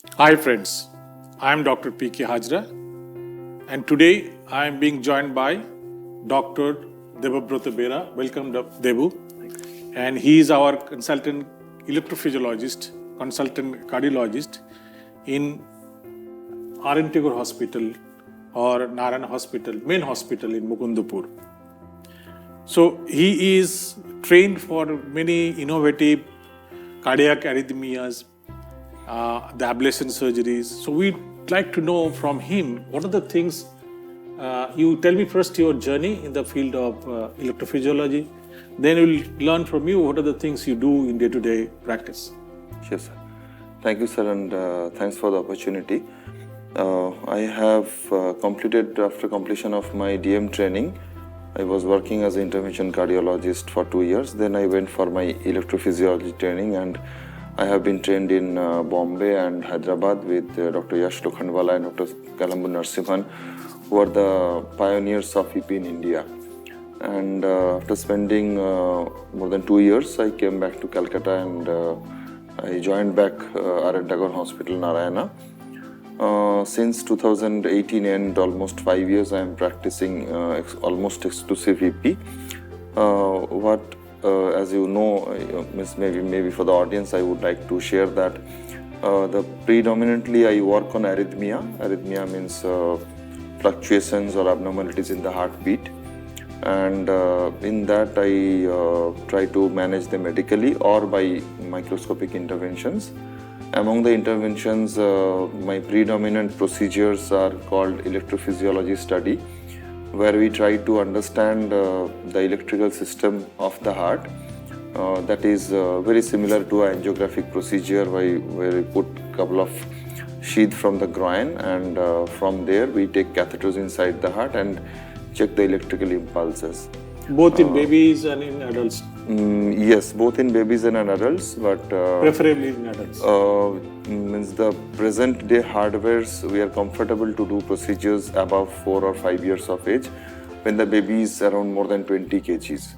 Hi friends, I am Dr. P.K. Hazra and today I am being joined by Dr. Debabrata Bera. Welcome Debu. And he is our consultant electrophysiologist, consultant cardiologist in Tagore Hospital or Narayana Hospital, main hospital in Mukundapur. So he is trained for many innovative cardiac arrhythmias, the ablation surgeries. So we'd like to know from him, what are the things, you tell me first your journey in the field of electrophysiology, then we'll learn from you what are the things you do in day-to-day practice. Sure, sir. Thank you, sir, and thanks for the opportunity. I have completed, after completion of my DM training, I was working as an interventional cardiologist for 2 years. Then I went for my electrophysiology training, and I have been trained in Bombay and Hyderabad with Dr. Yash Lokhandwala and Dr. Kalambu Narsimhan, who are the pioneers of EP in India. And after spending more than 2 years, I came back to Calcutta and I joined back Tagore Hospital, Narayana. Since 2018 and almost 5 years, I am practicing almost exclusive EP. As you know, maybe for the audience, I would like to share that predominantly I work on arrhythmia. Arrhythmia means fluctuations or abnormalities in the heartbeat. And in that I try to manage them medically or by microscopic interventions. Among the interventions, my predominant procedures are called electrophysiology study, where we try to understand the electrical system of the heart. That is very similar to an angiographic procedure where we put a couple of sheath from the groin, and from there we take catheters inside the heart and check the electrical impulses. Both in babies and in adults? Yes, both in babies and in adults, but preferably in adults. Means the present day hardwares, we are comfortable to do procedures above 4 or 5 years of age when the baby is around more than 20 kgs.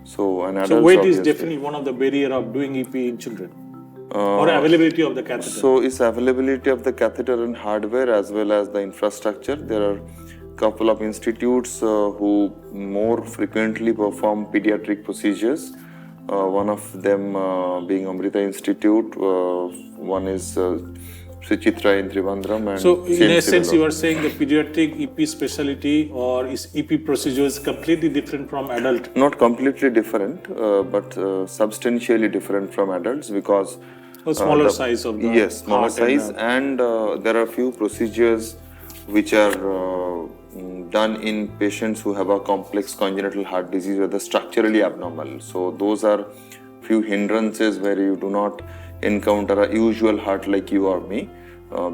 So an adult. So weight is definitely one of the barrier of doing EP in children, or availability of the catheter. So it's availability of the catheter and hardware as well as the infrastructure. There are couple of institutes who more frequently perform pediatric procedures. One of them being Amrita Institute, one is Sri Chitra in Trivandrum. And so in essence, you are saying the pediatric EP specialty or is EP procedures completely different from adult? Not completely different, but substantially different from adults because smaller size of the yes, smaller size, and there are few procedures which are done in patients who have a complex congenital heart disease or the structurally abnormal. So those are few hindrances where you do not encounter a usual heart like you or me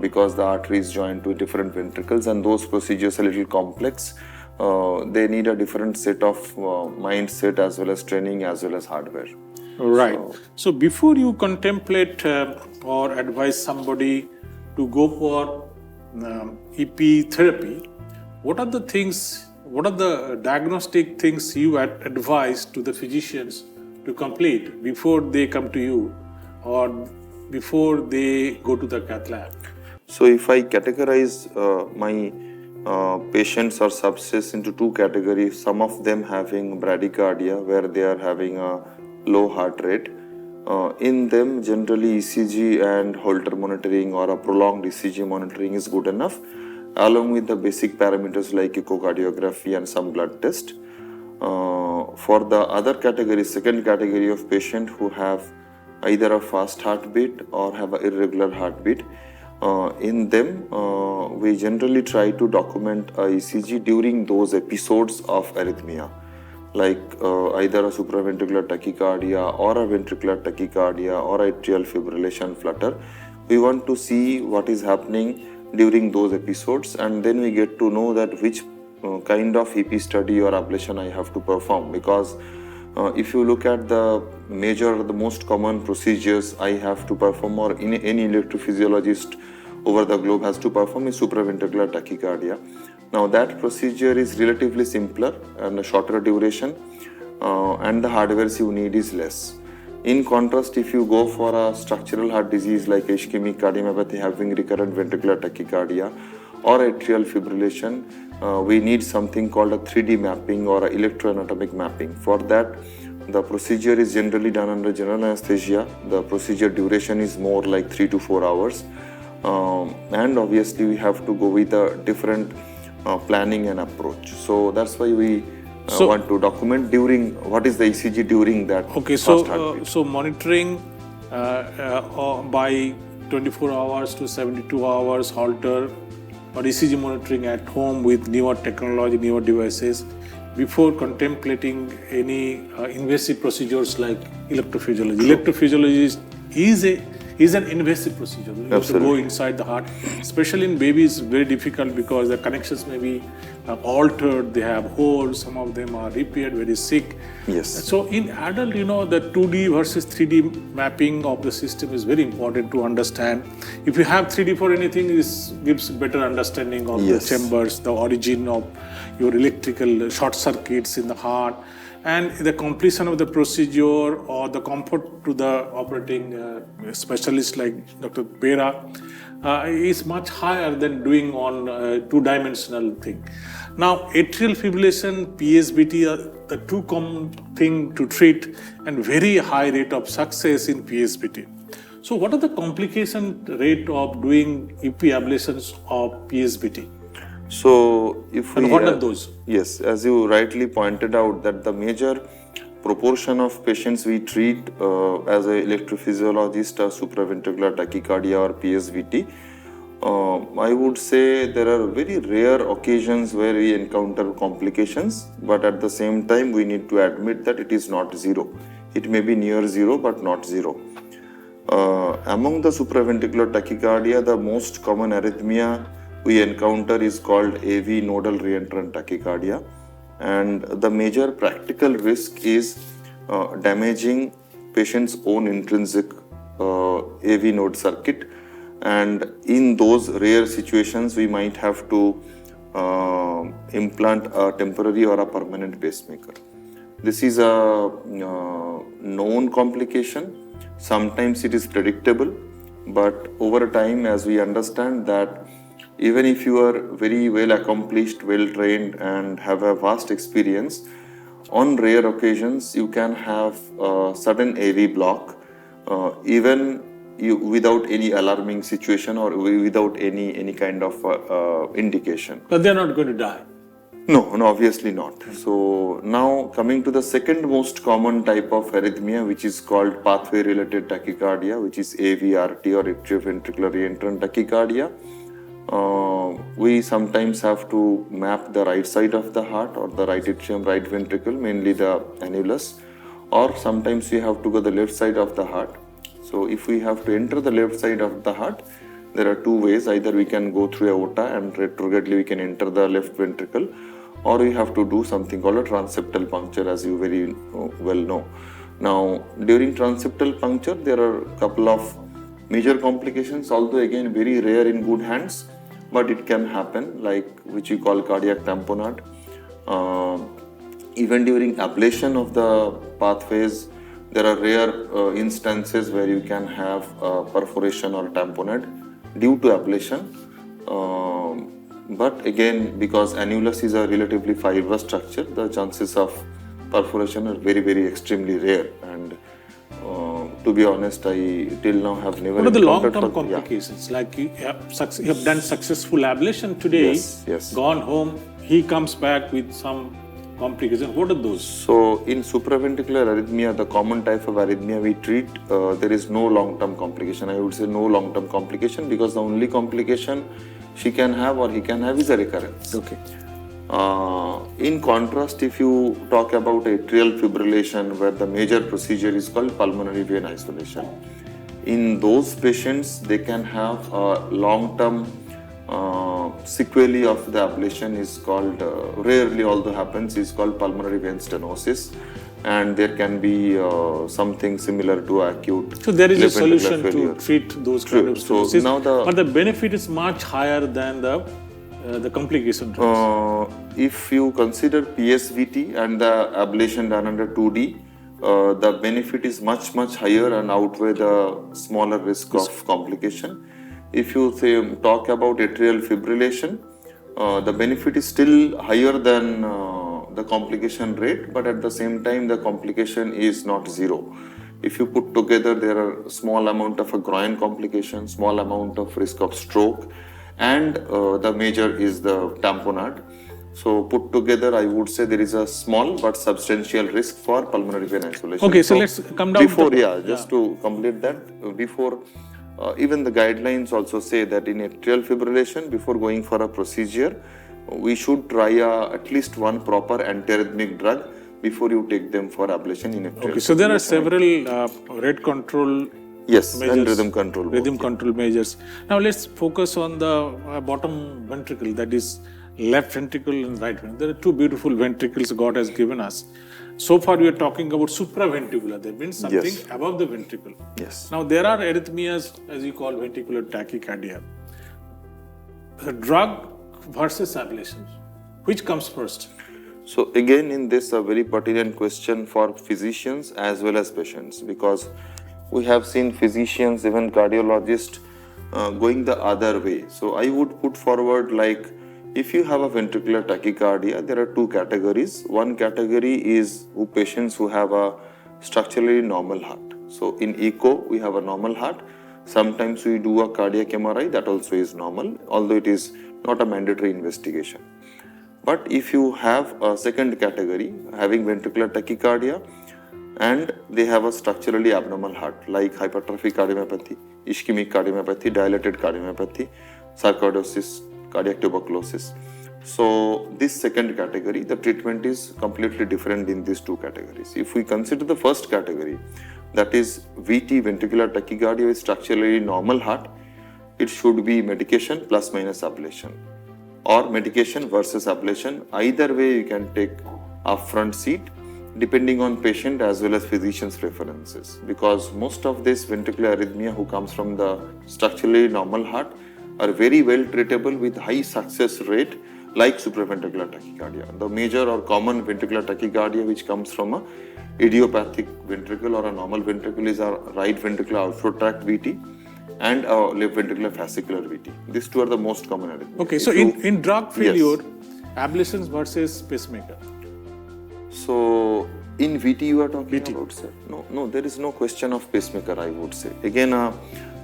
because the artery is joined to different ventricles, and those procedures are a little complex. They need a different set of mindset as well as training as well as hardware. Right. So before you contemplate or advise somebody to go for EP therapy, what are the diagnostic things you advise to the physicians to complete before they come to you or before they go to the cath lab? So if I categorize my patients or subsets into two categories, some of them having bradycardia where they are having a low heart rate. In them, generally ECG and Holter monitoring or a prolonged ECG monitoring is good enough, along with the basic parameters like echocardiography and some blood test. For the other category, second category of patient who have either a fast heartbeat or have an irregular heartbeat, in them we generally try to document a ECG during those episodes of arrhythmia, like either a supraventricular tachycardia or a ventricular tachycardia or atrial fibrillation flutter. We want to see what is happening during those episodes, and then we get to know that which kind of EP study or ablation I have to perform, because if you look at the most common procedures I have to perform, or any electrophysiologist over the globe has to perform, is supraventricular tachycardia. Now that procedure is relatively simpler and a shorter duration, and the hardware you need is less. In contrast, if you go for a structural heart disease like ischemic cardiomyopathy having recurrent ventricular tachycardia or atrial fibrillation, we need something called a 3D mapping or a electroanatomic mapping. For that, the procedure is generally done under general anesthesia. The procedure duration is more like 3 to 4 hours. And obviously we have to go with a different planning and approach. So that's why we want to document during what is the ECG during that. Okay, so monitoring by 24 hours to 72 hours halter or ECG monitoring at home with newer technology, newer devices before contemplating any invasive procedures like electrophysiology. Electrophysiology is an invasive procedure. You have to go inside the heart. Especially in babies, very difficult because the connections may be altered, they have holes, some of them are repaired, very sick. Yes. So in adult, the 2D versus 3D mapping of the system is very important to understand. If you have 3D for anything, this gives better understanding of the chambers, the origin of your electrical short circuits in the heart, and the completion of the procedure or the comfort to the operating specialist like Dr. Bera is much higher than doing on two-dimensional thing. Now, atrial fibrillation, PSBT are the two common thing to treat and very high rate of success in PSBT. So what are the complication rate of doing EP ablations of PSBT? So if we, and what are those? Yes, as you rightly pointed out that the major proportion of patients we treat as an electrophysiologist are supraventricular tachycardia or PSVT. I would say there are very rare occasions where we encounter complications, but at the same time we need to admit that it is not zero. It may be near zero but not zero. Among the supraventricular tachycardia, the most common arrhythmia we encounter is called AV nodal reentrant tachycardia, and the major practical risk is damaging patient's own intrinsic AV node circuit, and in those rare situations we might have to implant a temporary or a permanent pacemaker. This is a known complication. Sometimes it is predictable, but over time, as we understand that even if you are very well accomplished, well trained and have a vast experience, on rare occasions you can have a sudden AV block even without any alarming situation or without any kind of indication. But they're not going to die. No, obviously not. So now coming to the second most common type of arrhythmia, which is called pathway related tachycardia, which is AVRT or atrioventricular reentrant tachycardia. We sometimes have to map the right side of the heart or the right atrium, right ventricle, mainly the annulus, or sometimes we have to go the left side of the heart. So if we have to enter the left side of the heart, there are two ways. Either we can go through aorta and retrogradely we can enter the left ventricle, or we have to do something called a transeptal puncture, as you very well know. Now, during transeptal puncture, there are a couple of major complications, although again very rare in good hands, but it can happen, like which we call cardiac tamponade. Even during ablation of the pathways, there are rare instances where you can have perforation or tamponade due to ablation. But again, because annulus is a relatively fibrous structure, the chances of perforation are very, very extremely rare. And to be honest, I till now have never. What are the long-term complications? Like you have done successful ablation today, yes. Gone home, he comes back with some complications. What are those? So in supraventricular arrhythmia, the common type of arrhythmia we treat, there is no long-term complication. I would say no long-term complication, because the only complication she can have or he can have is a recurrence. Okay. In contrast, if you talk about atrial fibrillation, where the major procedure is called pulmonary vein isolation, in those patients they can have a long-term sequelae of the ablation is called, rarely although happens, is called pulmonary vein stenosis, and there can be something similar to acute. So there is a left ventricular solution failure to treat those kind of So stenosis, now but the benefit is much higher than the complication rates. If you consider PSVT and the ablation done under 2D, the benefit is much higher and outweigh the smaller risk of complication. If you talk about atrial fibrillation, the benefit is still higher than the complication rate, but at the same time the complication is not zero. If you put together, there are small amount of a groin complication, small amount of risk of stroke, and the major is the tamponade. So put together, I would say there is a small but substantial risk for pulmonary vein isolation. Okay, so let's come down before, to complete that, before even the guidelines also say that in atrial fibrillation, before going for a procedure, we should try at least one proper antiarrhythmic drug before you take them for ablation in atrial. Okay, so there are several rate control measures, and rhythm control measures. Now let's focus on the bottom ventricle, that is left ventricle and right ventricle. There are two beautiful ventricles God has given us. So far we are talking about supraventricular. That means something above the ventricle. Yes. Now there are arrhythmias, as you call ventricular tachycardia. The drug versus ablation, which comes first? So again, in this a very pertinent question for physicians as well as patients, because we have seen physicians, even cardiologists, going the other way. So I would put forward, like, if you have a ventricular tachycardia, there are two categories. One category is patients who have a structurally normal heart. So in echo, we have a normal heart. Sometimes we do a cardiac MRI, that also is normal, although it is not a mandatory investigation. But if you have a second category, having ventricular tachycardia, and they have a structurally abnormal heart, like hypertrophic cardiomyopathy, ischemic cardiomyopathy, dilated cardiomyopathy, sarcoidosis, cardiac tuberculosis. So this second category, the treatment is completely different in these two categories. If we consider the first category, that is VT, ventricular tachycardia with structurally normal heart, it should be medication plus minus ablation, or medication versus ablation. Either way you can take upfront seat, depending on patient as well as physician's preferences, because most of this ventricular arrhythmia who comes from the structurally normal heart are very well treatable with high success rate, like supraventricular tachycardia. The major or common ventricular tachycardia which comes from a idiopathic ventricle or a normal ventricle is a right ventricular outflow tract VT and a left ventricular fascicular VT. These two are the most common arrhythmias. Okay, so in drug failure, ablations versus pacemaker. So in VT you are talking about, sir? No, there is no question of pacemaker, I would say. Again,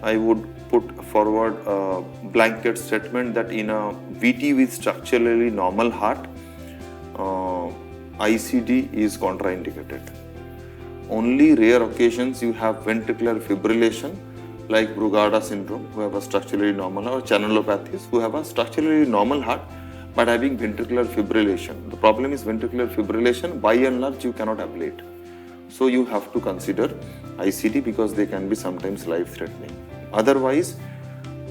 I would put forward a blanket statement that in a VT with structurally normal heart, ICD is contraindicated. Only rare occasions you have ventricular fibrillation, like Brugada syndrome, who have a structurally normal, or channelopathies, who have a structurally normal heart but having ventricular fibrillation. The problem is ventricular fibrillation, by and large, you cannot ablate. So you have to consider ICD because they can be sometimes life-threatening. Otherwise,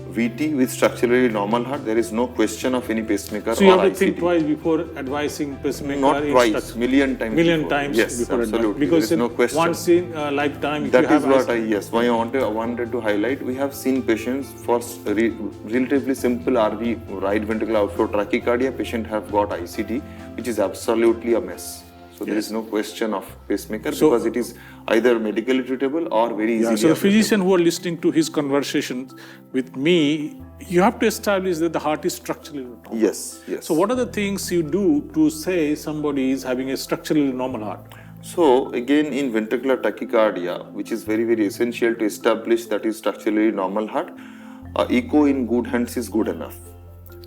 VT with structurally normal heart, there is no question of any pacemaker. So you have to ICD. think twice before advising pacemaker. Not twice, million times. Yes, before absolutely. Because there is no question. once in a lifetime, that is what why I wanted to highlight. We have seen patients for relatively simple RV, right ventricular outflow tachycardia, patient have got ICD, which is absolutely a mess. So there is no question of pacemaker because it is either medically treatable or very easily. So the physician who are listening to his conversations with me, you have to establish that the heart is structurally normal. Yes. So what are the things you do to say somebody is having a structurally normal heart? So again, in ventricular tachycardia, which is very, very essential to establish that is structurally normal heart, echo in good hands is good enough.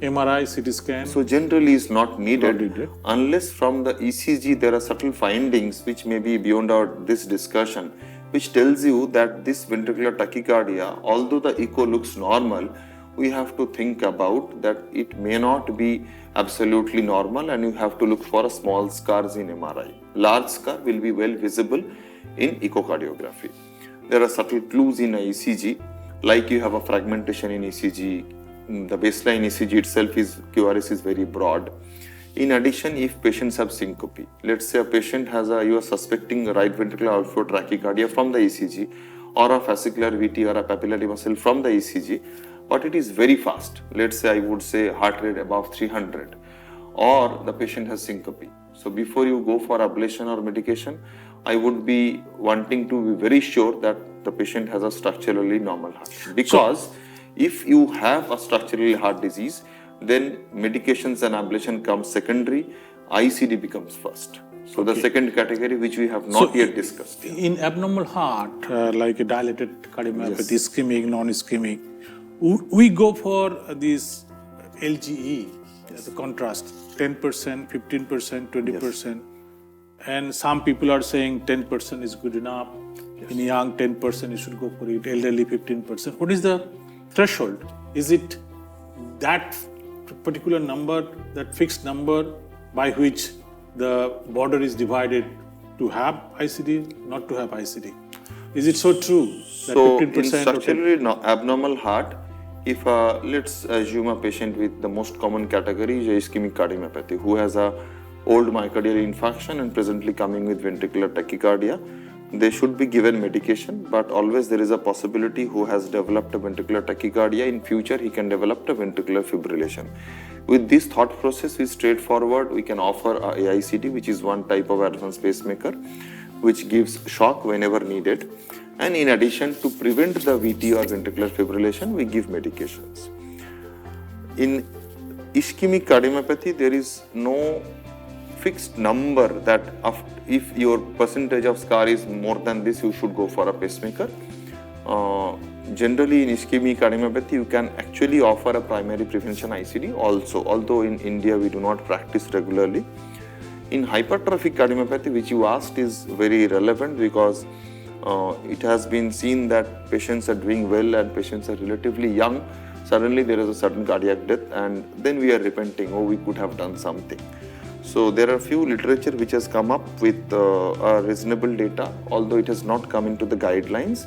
MRI, CT scan? So generally is not needed unless from the ECG there are subtle findings which may be beyond this discussion, which tells you that this ventricular tachycardia, although the echo looks normal, we have to think about that it may not be absolutely normal and you have to look for a small scars in MRI. Large scar will be well visible in echocardiography. There are subtle clues in a ECG, like you have a fragmentation in ECG. The baseline ECG itself QRS is very broad. In addition, if patients have syncope, let's say a patient has you are suspecting right ventricular outflow tachycardia from the ECG, or a fascicular VT or a papillary muscle from the ECG, but it is very fast. Let's say I would say heart rate above 300, or the patient has syncope. So before you go for ablation or medication, I would be wanting to be very sure that the patient has a structurally normal heart. Because if you have a structurally heart disease, then medications and ablation comes secondary, ICD becomes first. So the second category, which we have not yet discussed. In abnormal heart, like a dilated cardiomyopathy, ischemic, non-ischemic, we go for this LGE as a contrast, 10%, 15%, 20%. And some people are saying 10% is good enough. In young, 10% you should go for it. Elderly, 15%. What is the threshold? Is it that particular number, that fixed number by which the border is divided to have ICD, not to have ICD? Is it so true that So 15% in structurally abnormal heart, if let's assume a patient with the most common category is ischemic cardiomyopathy, who has a old myocardial infarction and presently coming with ventricular tachycardia, they should be given medication, but always there is a possibility who has developed a ventricular tachycardia, in future he can develop a ventricular fibrillation. With this thought process is straightforward. We can offer a AICD, which is one type of advanced pacemaker, which gives shock whenever needed. And in addition, to prevent the VT or ventricular fibrillation, we give medications. In ischemic cardiomyopathy, there is no fixed number that if your percentage of scar is more than this, you should go for a pacemaker. Generally in ischemic cardiomyopathy, you can actually offer a primary prevention ICD also, although in India we do not practice regularly. In hypertrophic cardiomyopathy, which you asked, is very relevant because it has been seen that patients are doing well and patients are relatively young. Suddenly there is a sudden cardiac death and then we are repenting, oh, we could have done something. So there are a few literature which has come up with reasonable data, although it has not come into the guidelines.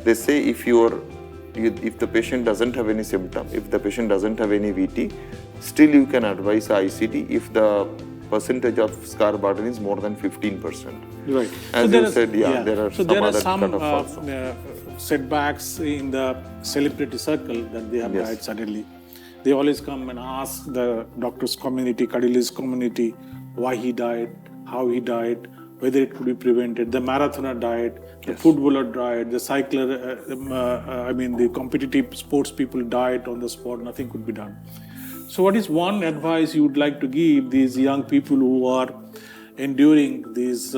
They say if the patient doesn't have any symptom, if the patient doesn't have any VT, still you can advise ICD if the percentage of scar burden is more than 15%. Right. As you said, there are so some there are other some cut-offs also. setbacks in the celebrity circle that they have died suddenly. They always come and ask the doctors community, cardiologist community, why he died, how he died, whether it could be prevented. The marathoner died, the footballer died, the cycler, the competitive sports people died on the spot, nothing could be done. So what is one advice you would like to give these young people who are enduring these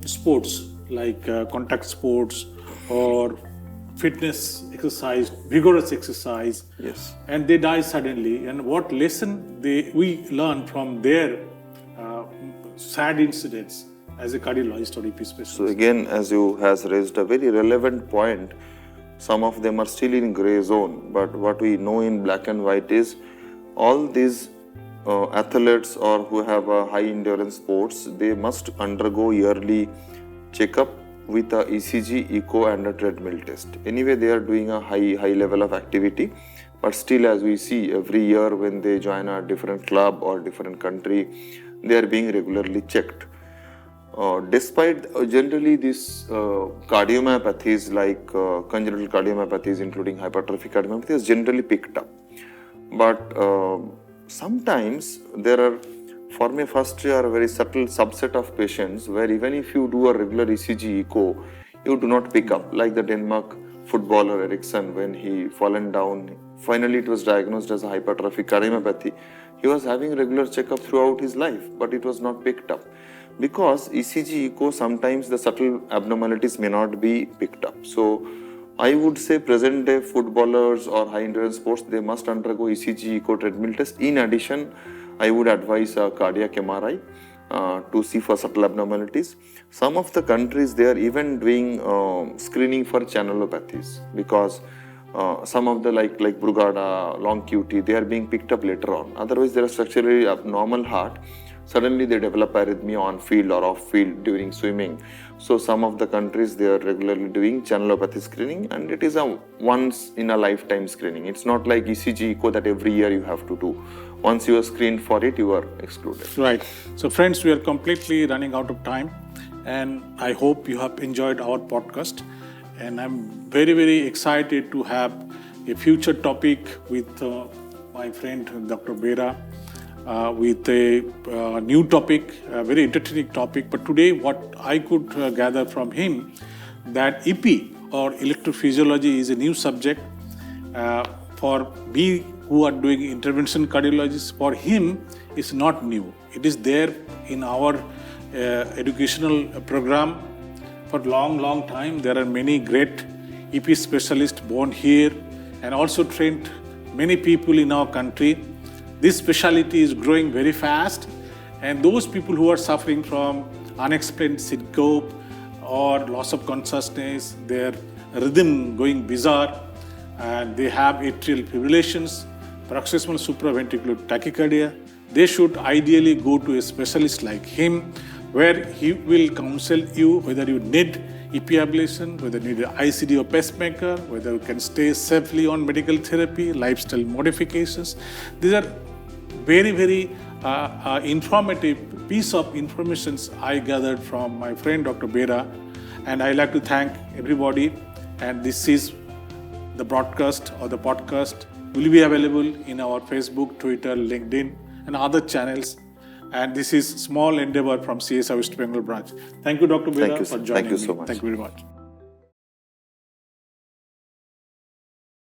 sports like contact sports or fitness exercise, vigorous exercise, and they die suddenly, and what lesson we learn from their sad incidents as a cardiologist or EP specialist? So again, as you has raised a very relevant point, some of them are still in grey zone, but what we know in black and white is all these athletes or who have a high endurance sports, they must undergo yearly checkup with a ECG, echo and a treadmill test. Anyway, they are doing a high level of activity, but still, as we see every year when they join a different club or different country, they are being regularly checked. Despite generally these cardiomyopathies like congenital cardiomyopathies, including hypertrophic cardiomyopathy, is generally picked up. But sometimes there are, for me, first are a very subtle subset of patients where even if you do a regular ECG echo, you do not pick up. Like the Denmark footballer Eriksson, when he fallen down, finally it was diagnosed as a hypertrophic cardiomyopathy. He was having regular checkup throughout his life, but it was not picked up. Because ECG echo, sometimes the subtle abnormalities may not be picked up. So I would say present day footballers or high endurance sports, they must undergo ECG echo treadmill test. In addition, I would advise a cardiac MRI to see for subtle abnormalities. Some of the countries, they are even doing screening for channelopathies because some of the like Brugada, long QT, they are being picked up later on. Otherwise, they are structurally abnormal heart. Suddenly they develop arrhythmia on field or off field during swimming. So some of the countries, they are regularly doing channelopathy screening, and it is a once in a lifetime screening. It's not like ECG echo that every year you have to do. Once you are screened for it, you are excluded. Right. So friends, we are completely running out of time, and I hope you have enjoyed our podcast. And I'm very, very excited to have a future topic with my friend Dr. Bera. with a new topic, a very entertaining topic. But today, what I could gather from him, that EP or electrophysiology is a new subject for me who are doing intervention cardiologists. For him, it's not new. It is there in our educational program for long time. There are many great EP specialists born here and also trained many people in our country. This specialty is growing very fast, and those people who are suffering from unexplained syncope or loss of consciousness, their rhythm going bizarre, and they have atrial fibrillations, paroxysmal supraventricular tachycardia, they should ideally go to a specialist like him, where he will counsel you whether you need EP ablation, whether you need an ICD or pacemaker, whether you can stay safely on medical therapy, lifestyle modifications. These are very informative piece of information I gathered from my friend Dr. Bera, and I like to thank everybody. And this is the broadcast or the podcast will be available in our Facebook, Twitter, LinkedIn, and other channels. And this is small endeavor from CSI West Bengal branch. Thank you, Dr. Bera, for joining me. Thank you so much. Thank you very much.